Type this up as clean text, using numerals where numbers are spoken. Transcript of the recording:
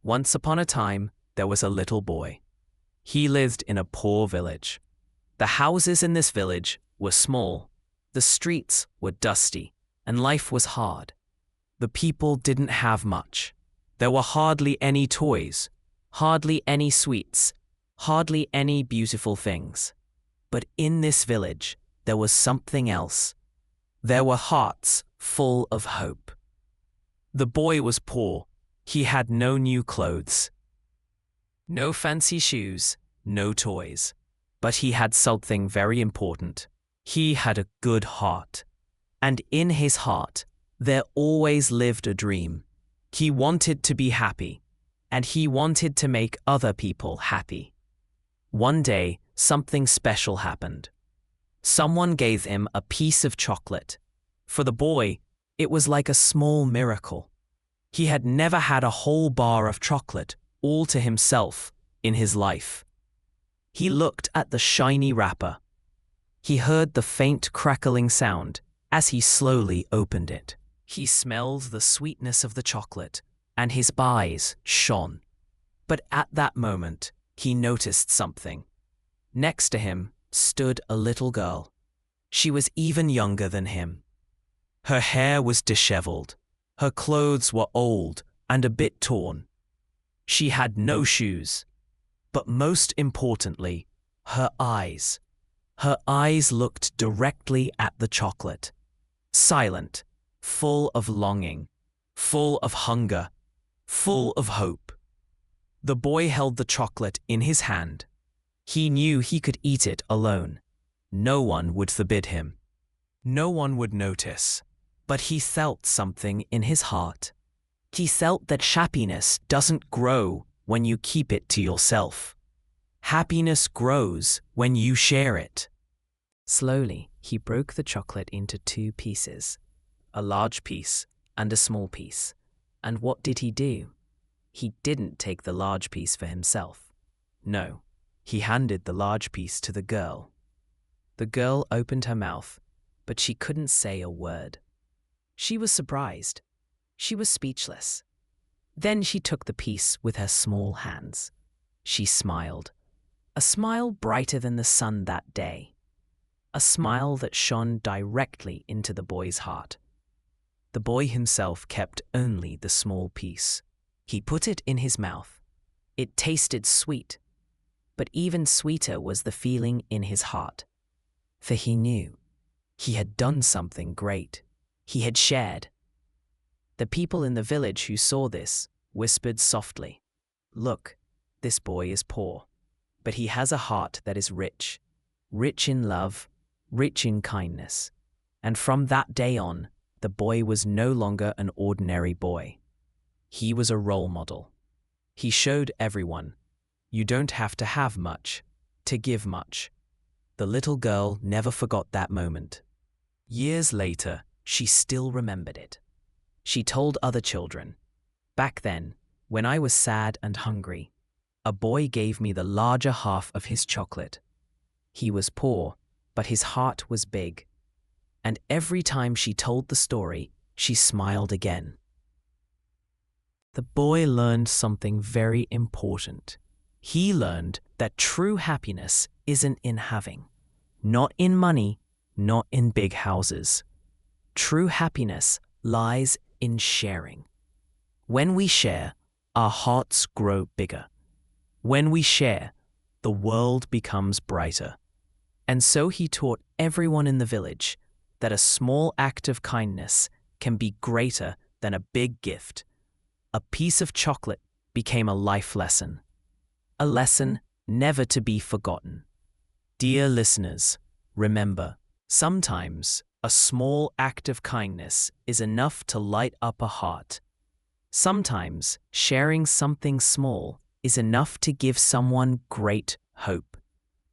Once upon a time, there was a little boy. He lived in a poor village. The houses in this village were small, the streets were dusty, and life was hard. The people didn't have much. There were hardly any toys, hardly any sweets, hardly any beautiful things. But in this village, there was something else. There were hearts full of hope. The boy was poor. He had no new clothes, no fancy shoes, no toys. But he had something very important. He had a good heart. And in his heart, there always lived a dream. He wanted to be happy, and he wanted to make other people happy. One day, something special happened. Someone gave him a piece of chocolate. For the boy, it was like a small miracle. He had never had a whole bar of chocolate all to himself in his life. He looked at the shiny wrapper. He heard the faint crackling sound as he slowly opened it. He smelled the sweetness of the chocolate, and his eyes shone. But at that moment, he noticed something. Next to him stood a little girl. She was even younger than him. Her hair was disheveled. Her clothes were old and a bit torn. She had no shoes. But most importantly, her eyes. Her eyes looked directly at the chocolate. Silent, full of longing, full of hunger, full of hope. The boy held the chocolate in his hand. He knew he could eat it alone. No one would forbid him. No one would notice. But he felt something in his heart. He felt that happiness doesn't grow when you keep it to yourself. Happiness grows when you share it. Slowly, he broke the chocolate into 2 pieces, a large piece and a small piece. And what did he do? He didn't take the large piece for himself. No, he handed the large piece to the girl. The girl opened her mouth, but she couldn't say a word. She was surprised. She was speechless. Then she took the piece with her small hands. She smiled. A smile brighter than the sun that day. A smile that shone directly into the boy's heart. The boy himself kept only the small piece. He put it in his mouth. It tasted sweet, but even sweeter was the feeling in his heart. For he knew he had done something great. He had shared. The people in the village who saw this whispered softly, "Look, this boy is poor, but he has a heart that is rich, rich in love, rich in kindness." And from that day on, the boy was no longer an ordinary boy. He was a role model. He showed everyone, you don't have to have much to give much. The little girl never forgot that moment. Years later, she still remembered it. She told other children, "Back then, when I was sad and hungry, a boy gave me the larger half of his chocolate. He was poor, but his heart was big." And every time she told the story, she smiled again. The boy learned something very important. He learned that true happiness isn't in having, not in money, not in big houses. True happiness lies in sharing. When we share, our hearts grow bigger. When we share, the world becomes brighter. And so he taught everyone in the village that a small act of kindness can be greater than a big gift. A piece of chocolate became a life lesson, a lesson never to be forgotten. Dear listeners, remember, sometimes a small act of kindness is enough to light up a heart. Sometimes sharing something small is enough to give someone great hope.